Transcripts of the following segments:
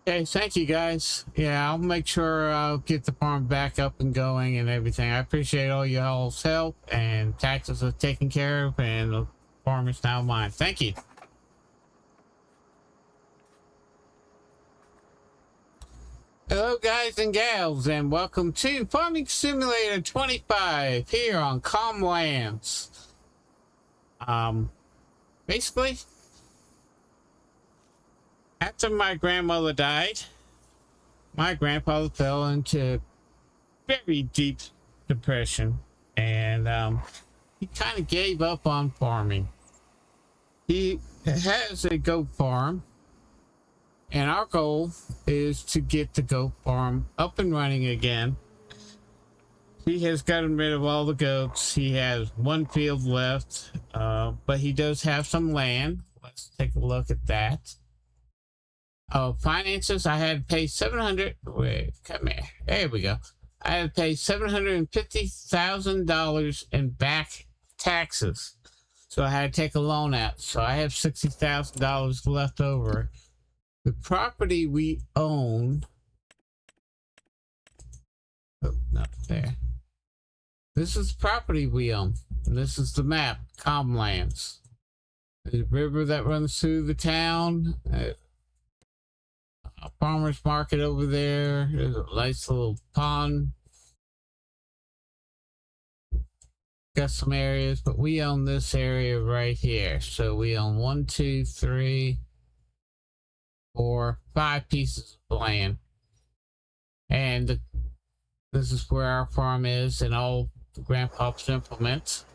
Okay, thank you guys. Yeah, I'll make sure I'll get the farm back up and going and everything. I appreciate all y'all's help, and taxes are taken care of, and the farm is now mine. Thank you. Hello guys and gals, and welcome to Farming Simulator 25 here on Comm Lands. Basically, after my grandmother died, my grandfather fell into very deep depression, and he kind of gave up on farming. He has a goat farm, and our goal is to get the goat farm up and running again. He has gotten rid of all the goats. He has one field left, but he does have some land. Let's take a look at that. Finances, I had to pay 700. Wait, come here. There we go. I had to pay $750,000 in back taxes. So I had to take a loan out. So I have $60,000 left over. The property we own. Oh, not there. This is the property we own. And this is the map, Comm Lands. There's a river that runs through the town. A farmer's market over there. There's a nice little pond. Got some areas, but we own this area right here. So we own 1, 2, 3, 4, 5 pieces of land. And this is where our farm is and all the grandpa's implements.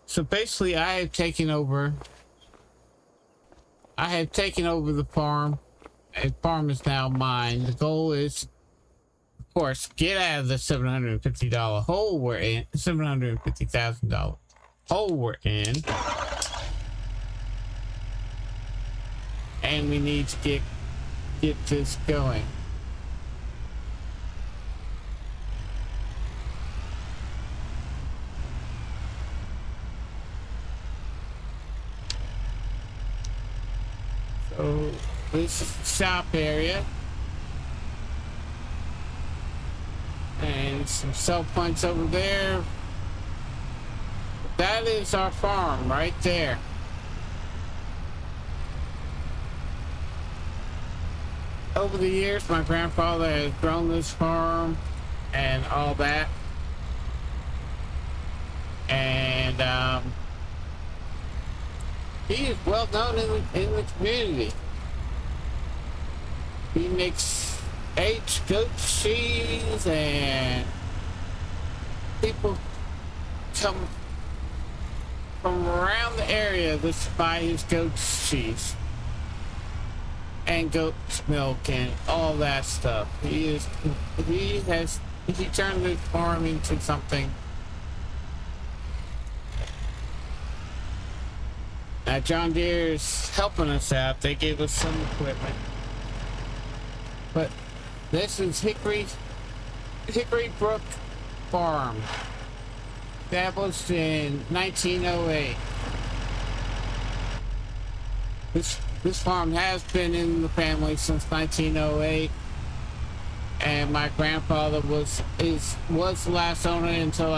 So basically I have taken over the farm. The farm is now mine. The goal is, of course, get out of the $750 hole we're in, $750,000 hole we're in. And we need to get this going. So this is the shop area. And some sell points over there. That is our farm right there. Over the years, my grandfather has grown this farm and all that. And he is well known in the community. He makes aged goat cheese, and people come from around the area to buy his goat cheese and goat's milk and all that stuff. He turned his farm into something. Now John Deere is helping us out. They gave us some equipment. But this is Hickory Brook Farm, established in 1908. This farm has been in the family since 1908, and my grandfather was the last owner until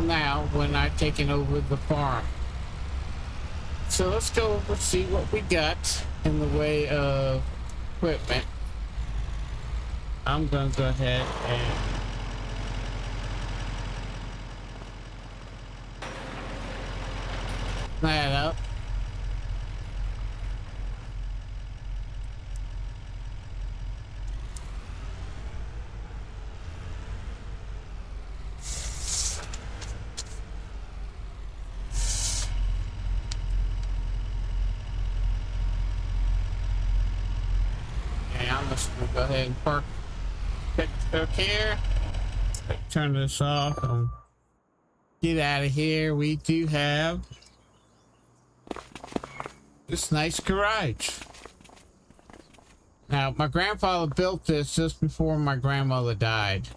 now, when I've taken over the farm. So let's go over and see what we got in the way of equipment. I'm gonna go ahead and that up. I'm just gonna go ahead and park here. Turn this off and get out of here. We do have this nice garage. Now, my grandfather built this just before my grandmother died.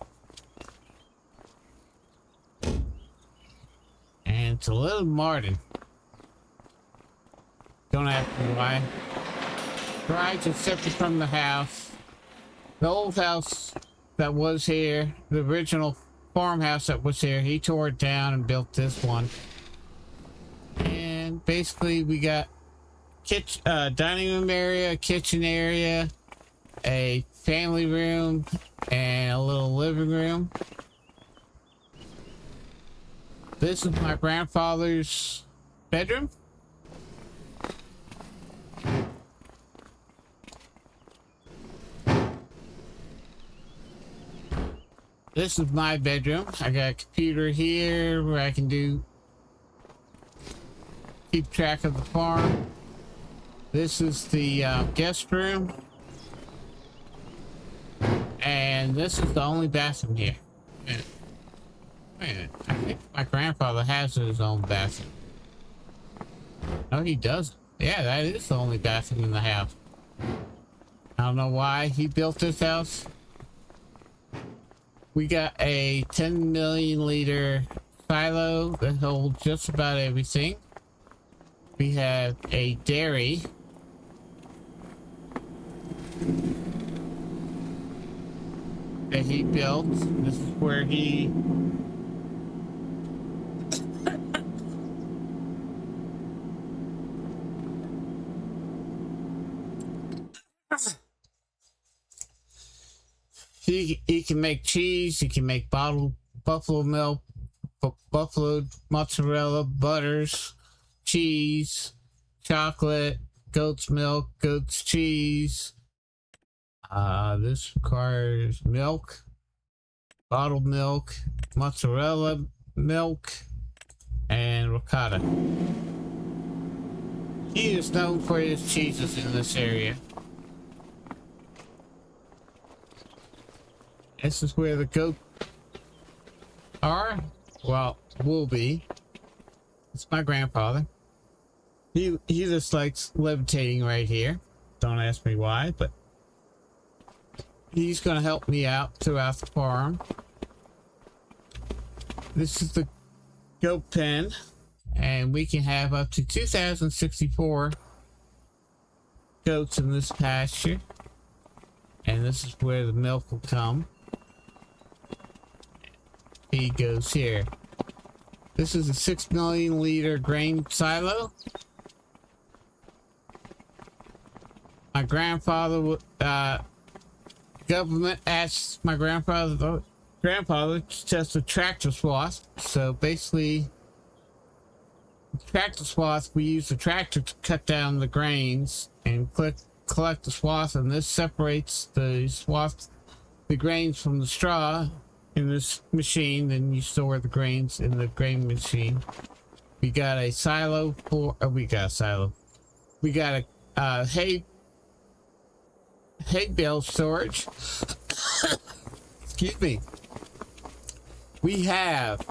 And it's a little modern. Don't ask me why. garage is separate from the house. The old house that was here, the original farmhouse that was here, he tore it down and built this one. And basically we got dining room area, kitchen area, a family room, and a little living room. This is my grandfather's bedroom. This is my bedroom. I got a computer here where I can keep track of the farm. This is the guest room. And this is the only bathroom here. Wait a minute. I think my grandfather has his own bathroom. No, he doesn't. Yeah, that is the only bathroom in the house. I don't know why he built this house. We got a 10 million liter silo that holds just about everything. We have a dairy. That he built. This is where he he can make cheese, he can make bottled buffalo milk, buffalo mozzarella, butters, cheese, chocolate, goat's milk, goat's cheese. This requires milk, bottled milk, mozzarella milk, and ricotta. He is known for his cheeses in this area. This is where the goats are. Well, will be. It's my grandfather. He just likes levitating right here. Don't ask me why, but he's gonna help me out throughout the farm. This is the goat pen, and we can have up to 2,064 goats in this pasture. And this is where the milk will come. He goes here. This is a 6 million liter grain silo. My grandfather, government asked my grandfather to test a tractor swath. So basically, tractor swath, we use the tractor to cut down the grains and collect the swath, and this separates the swath, the grains from the straw in this machine. Then you store the grains in the grain machine. We got a silo for, we got a silo. We got a hay bale storage. Excuse me. We have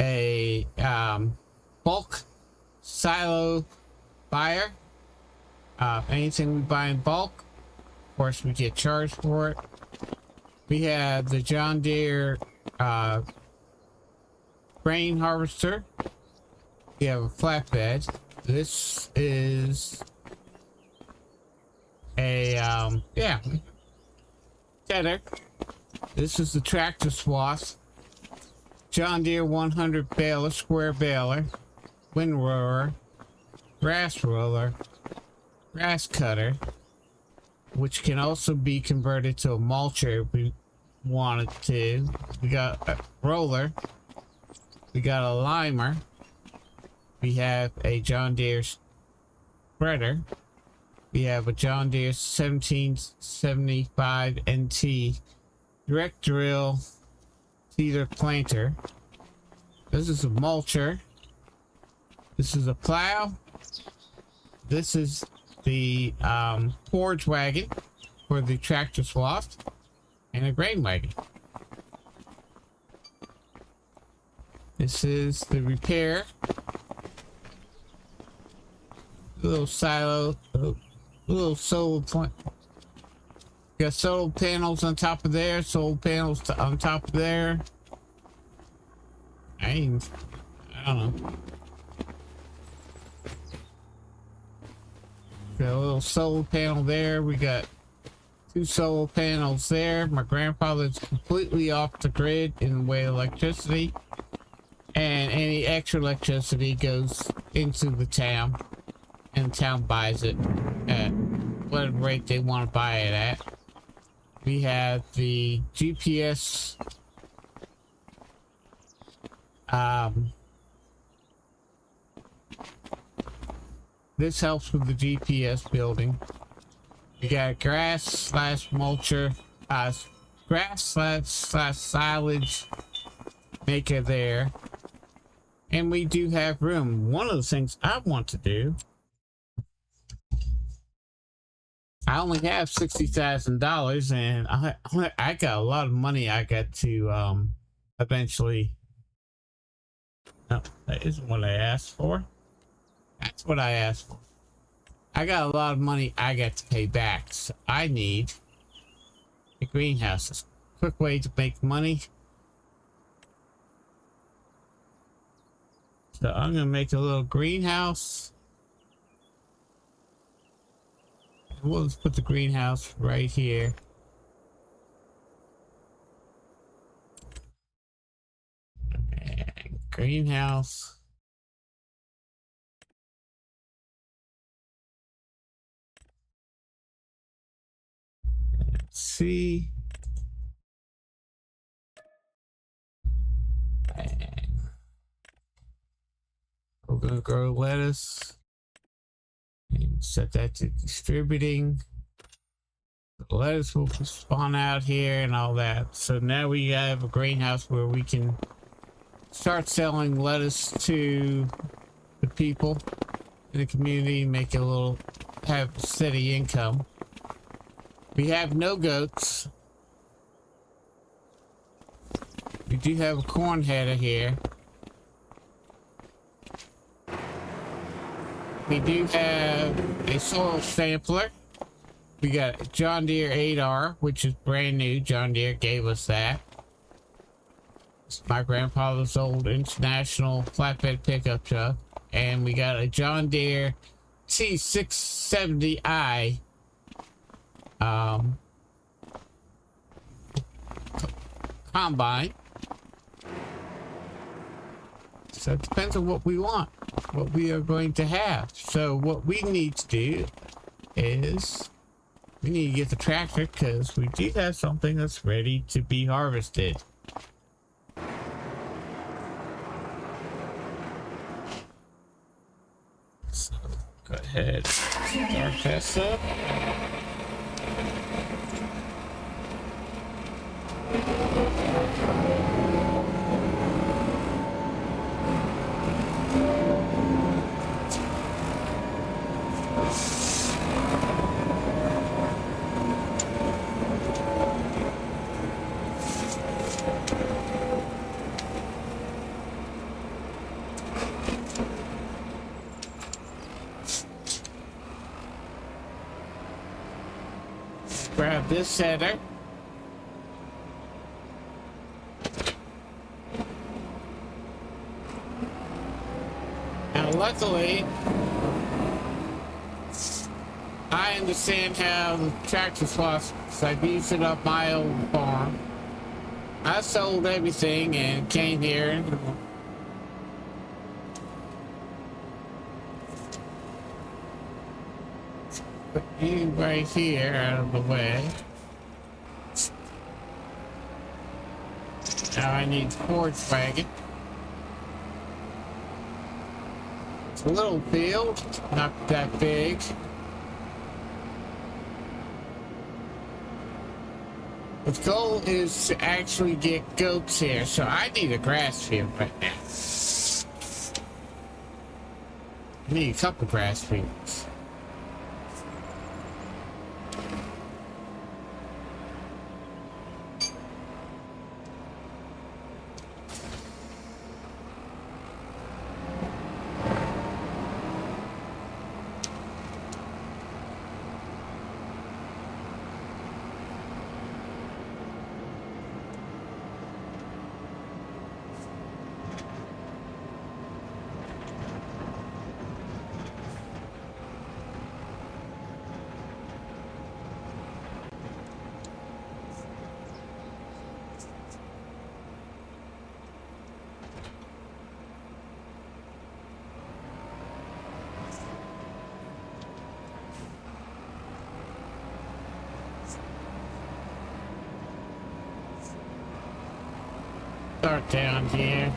a bulk silo buyer. Anything we buy in bulk, of course, we get charged for it. We have the John Deere grain harvester. We have a flatbed. This is a tedder. This is the tractor swath. John Deere 100 baler, square baler, wind rower, grass roller, grass cutter, which can also be converted to a mulcher if we wanted to. We got a roller. We got a limer. We have a John Deere spreader. We have a John Deere 1775 NT direct drill seeder planter. This is a mulcher. This is a plow. This is the forage wagon for the tractor swath, and a grain wagon. This is the repair. Little silo, little solar plant. Got solar panels on top of there, solar panels on top of there. I don't know. Got a little solar panel there. We got 2 solar panels there. My grandfather's completely off the grid in the way of electricity. And any extra electricity goes into the town. And the town buys it at whatever rate they want to buy it at. We have the GPS. This helps with the GPS building. We got grass slash mulcher, grass slash silage maker there. And we do have room. One of the things I want to do, I only have $60,000 and I got a lot of money I got to eventually. No, that isn't what I asked for. That's what I asked for. I got a lot of money I got to pay back, so I need a greenhouse. It's a quick way to make money. So I'm gonna make a little greenhouse. We'll just put the greenhouse right here. And greenhouse. Let's see. And we're gonna grow lettuce. And set that to distributing. The lettuce will spawn out here and all that. So now we have a greenhouse where we can start selling lettuce to the people in the community, make a little, have steady income. We have no goats. We do have a corn header here. We do have a soil sampler. We got a John Deere 8R, which is brand new. John Deere gave us that. It's my grandfather's old international flatbed pickup truck. And we got a John Deere T670i combine. So it depends on what we want, what we are going to have. So what we need to do is we need to get the tractor because we do have something that's ready to be harvested. So go ahead, start this up. Grab this header. Now, luckily, I understand how the tractor's lost because I've used it up my old farm. I sold everything and came here and put you right here out of the way. Now I need the forage wagon. It's a little field, not that big. The goal is to actually get goats here, so I need a grass field right now. I need a couple grass fields. start down here.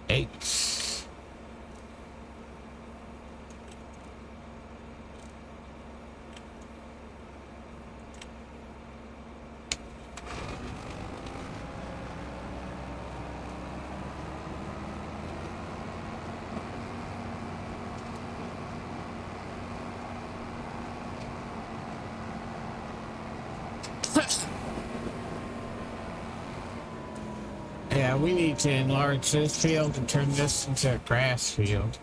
Eight. Yeah, we need to enlarge this field and turn this into a grass field.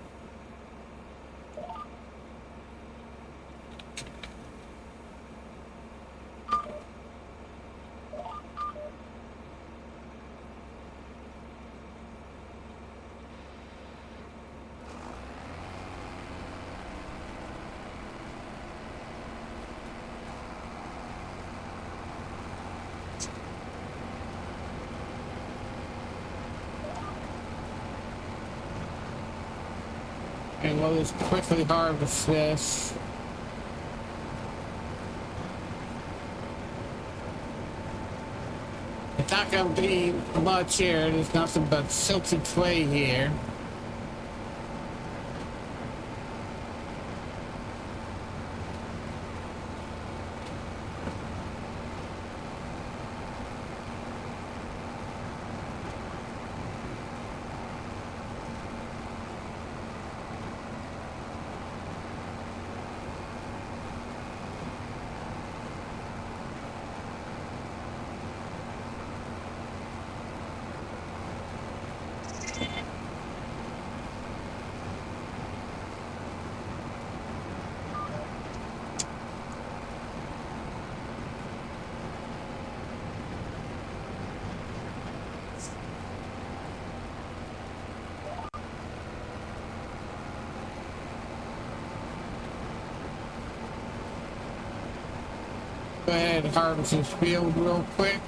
And we'll just quickly harvest this. It's not going to be much here. There's nothing but silted clay here. Go ahead and harvest this field real quick.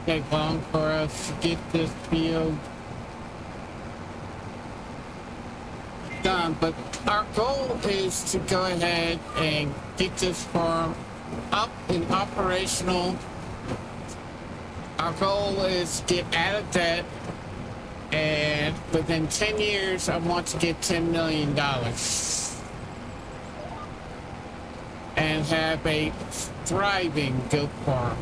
take long for us to get this field done, but our goal is to go ahead and get this farm up and operational. Our goal is to get out of debt, and within 10 years I want to get $10 million and have a thriving goat farm.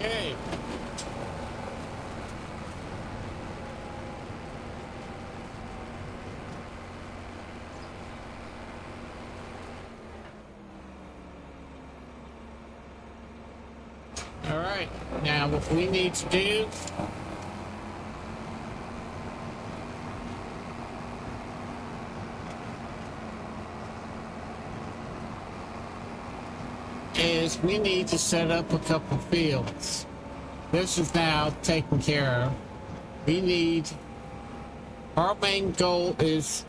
Okay. All right, now what we need to do is we need to set up a couple fields. This is now taken care of. We need, our main goal is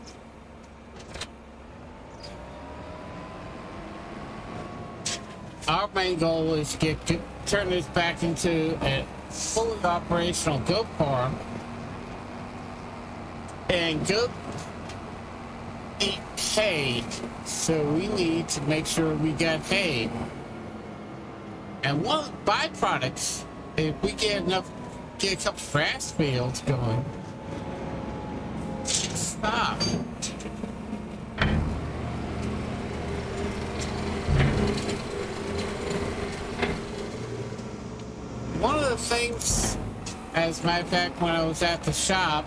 to turn this back into a fully operational goat farm, and goat eat hay, so we need to make sure we got hay. And one of the byproducts, if we get a couple grass fields going. Stop. One of the things, as a matter of fact, when I was at the shop,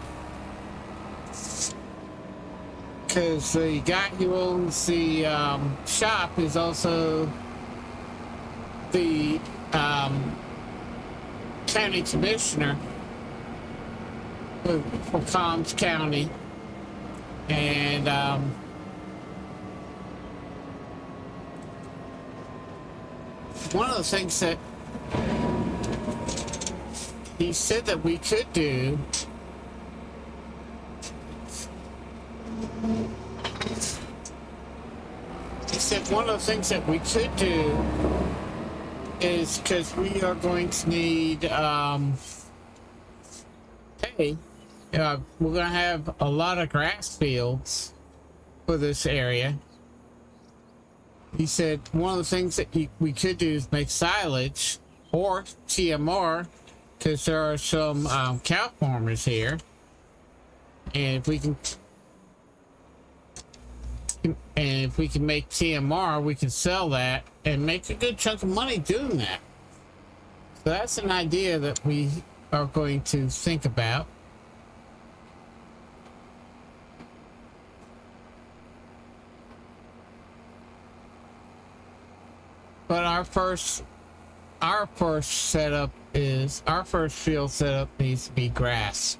because the guy who owns the shop is also the county commissioner for Combs County, and one of the things that he said that we could do one of the things that we could do is, because we are going to need hay, we're going to have a lot of grass fields for this area. He said one of the things that we could do is make silage or TMR, because there are some cow farmers here, and if we can make TMR, we can sell that and make a good chunk of money doing that. So that's an idea that we are going to think about. But our first field setup needs to be grass.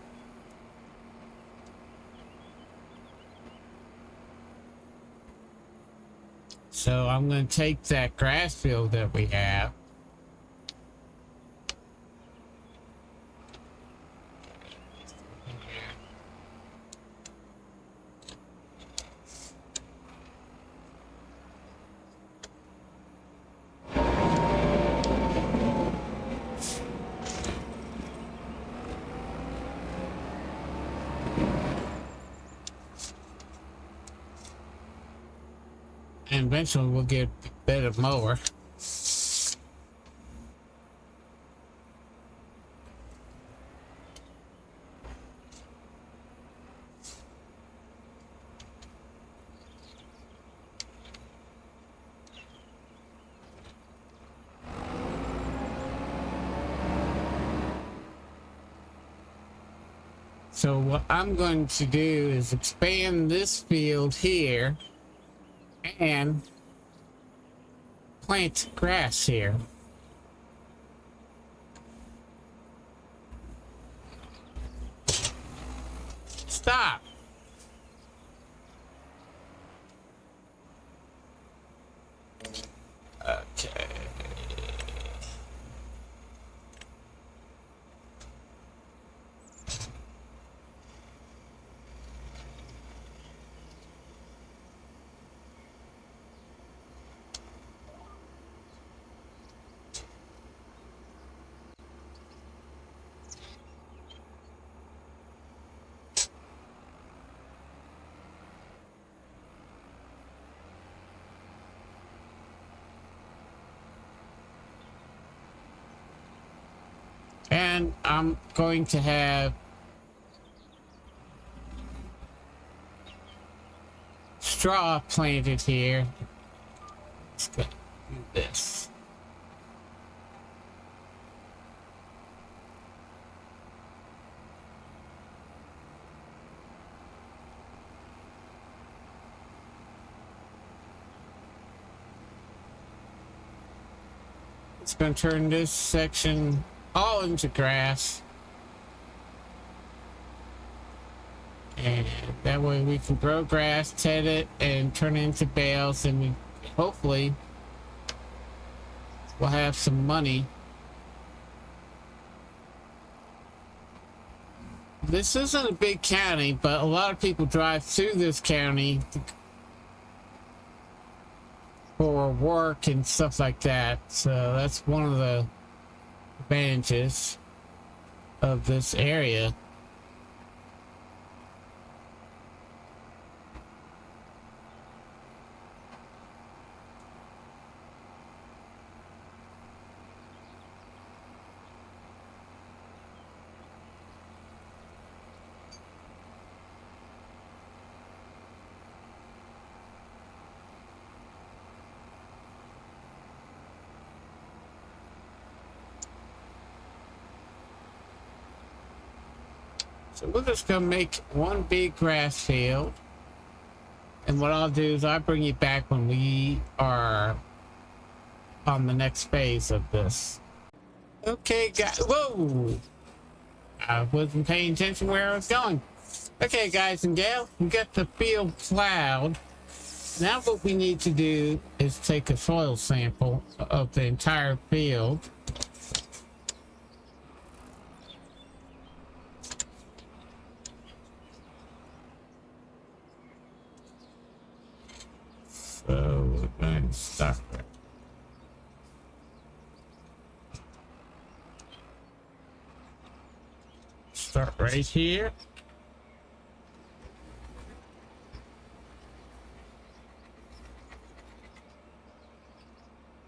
So I'm going to take that grass field that we have. And eventually we'll get a better mower. So what I'm going to do is expand this field here and plant grass here. Stop. Okay. And I'm going to have straw planted here. Let's go do this. It's going to turn this section all into grass. And that way we can grow grass, ted it, and turn it into bales, and we hopefully we'll have some money. This isn't a big county, but a lot of people drive through this county for work and stuff like that. So that's one of the advantages of this area. So we're just gonna make one big grass field, and what I'll do is I'll bring you back when we are on the next phase of this. Okay, guys. Whoa! I wasn't paying attention where I was going. Okay, guys and gals, we got the field plowed. Now what we need to do is take a soil sample of the entire field. So we're going to start there. Start right here.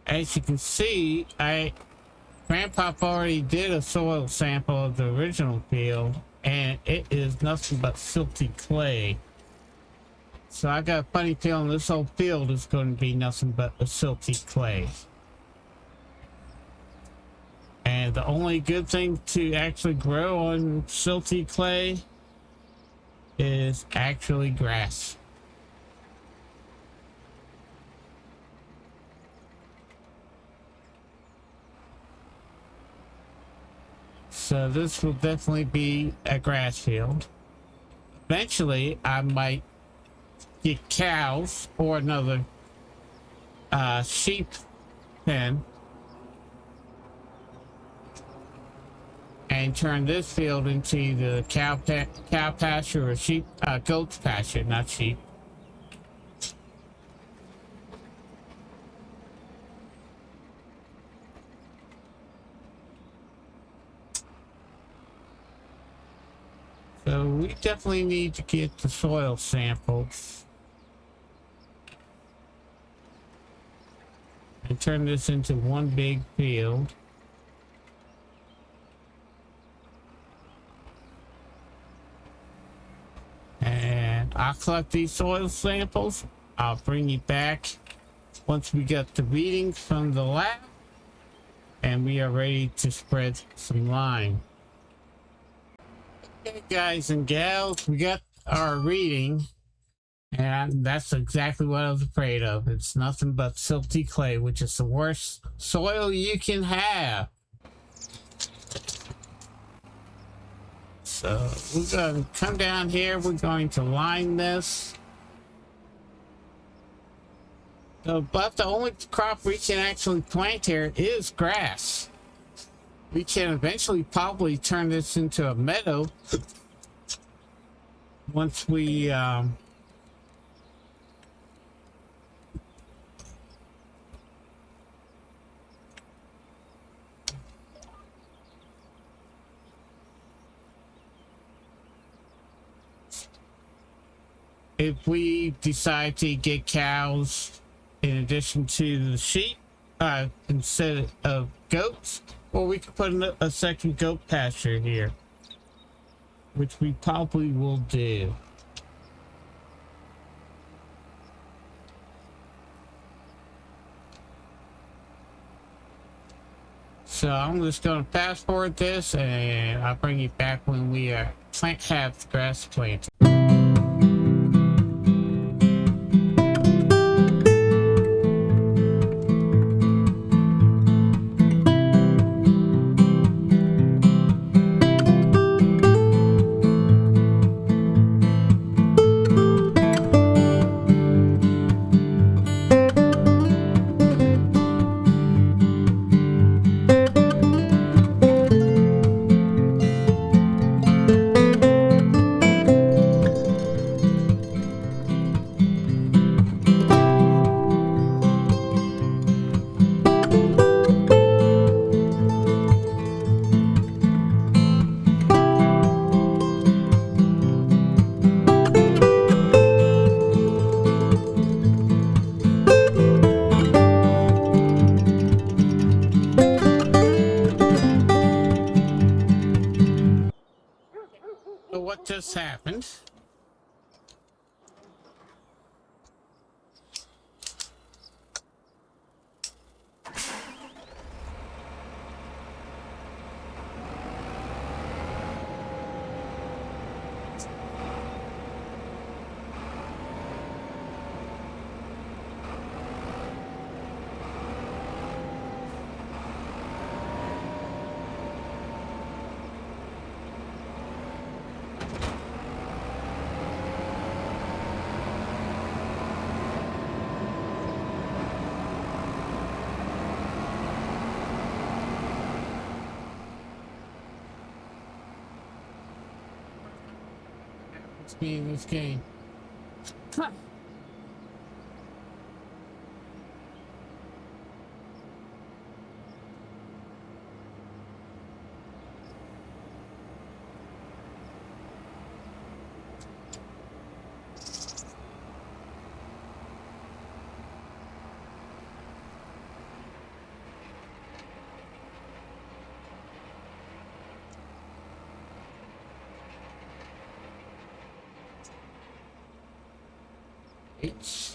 As you can see, Grandpa already did a soil sample of the original field, and it is nothing but silty clay. So I got a funny feeling this whole field is going to be nothing but a silty clay. And the only good thing to actually grow on silty clay is actually grass. So this will definitely be a grass field. Eventually, I might get cows or another sheep pen and turn this field into the cow pasture or sheep goat pasture, not sheep. So we definitely need to get the soil samples and turn this into one big field. And I'll collect these soil samples. I'll bring you back once we get the readings from the lab and we are ready to spread some lime. Okay, guys and gals, we got our reading, and that's exactly what I was afraid of. It's nothing but silty clay, which is the worst soil you can have. So we're going to come down here, we're going to line this. So, but the only crop we can actually plant here is grass. We can eventually probably turn this into a meadow once we if we decide to get cows in addition to the sheep, instead of goats, or we could put a second goat pasture here, which we probably will do. So I'm just going to fast forward this, and I'll bring you back when we have the grass planted. So what just happened? Me in this game. Huh. H.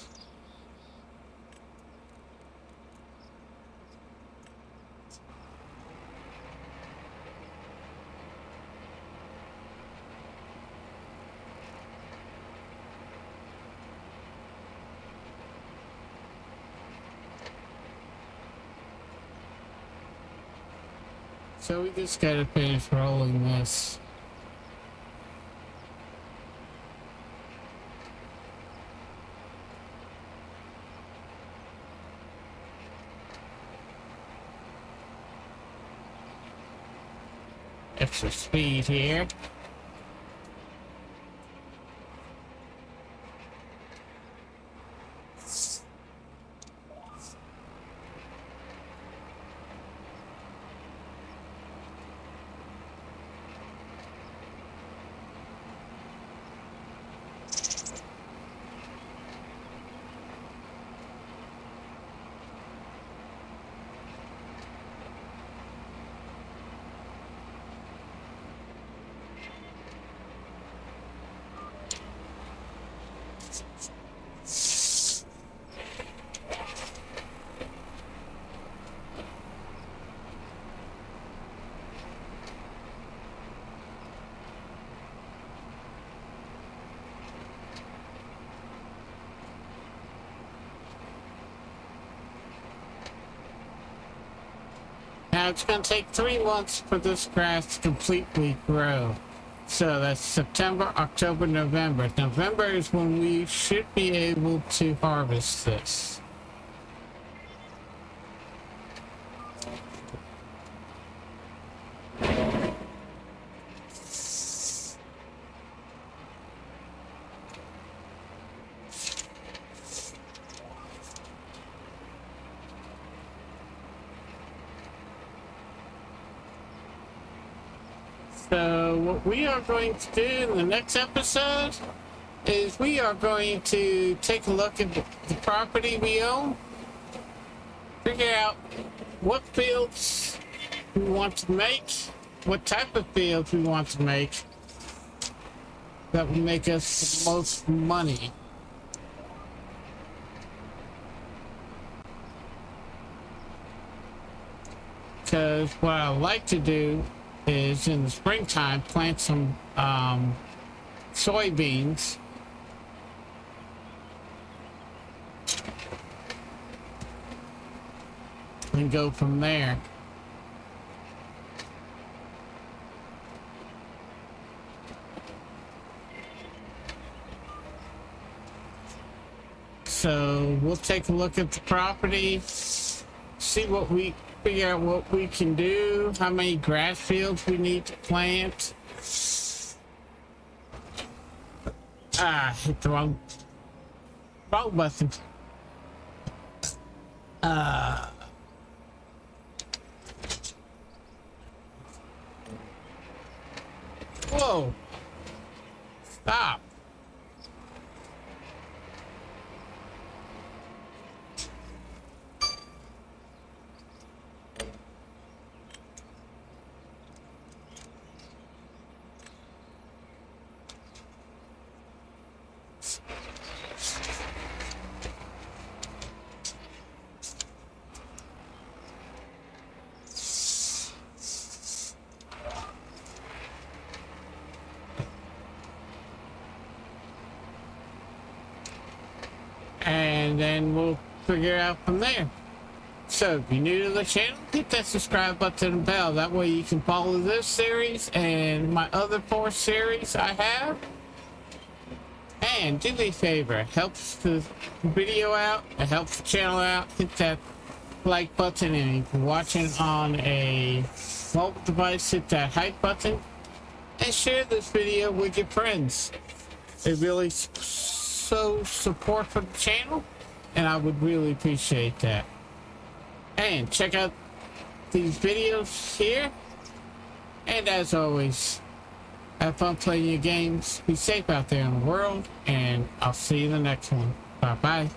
So we just gotta finish rolling this. extra speed here. Now it's going to take 3 months for this grass to completely grow. So that's September, October, November. November is when we should be able to harvest this. So what we are going to do in the next episode is we are going to take a look at the property we own, figure out what fields we want to make, what type of fields we want to make that will make us the most money. Because what I like to do is in the springtime plant some soybeans and go from there. So we'll take a look at the property, see what we figure out what we can do, how many grass fields we need to plant. Hit the wrong button. Whoa. Stop. And then we'll figure it out from there. So if you're new to the channel, hit that subscribe button and bell. That way you can follow this series and my other 4 series I have. And do me a favor, it helps the video out, it helps the channel out. Hit that like button, and if you're watching on a mobile device, hit that hype button and share this video with your friends. It really shows support for the channel, and I would really appreciate that. And check out these videos here, and as always, have fun playing your games, be safe out there in the world, and I'll see you in the next one. Bye bye.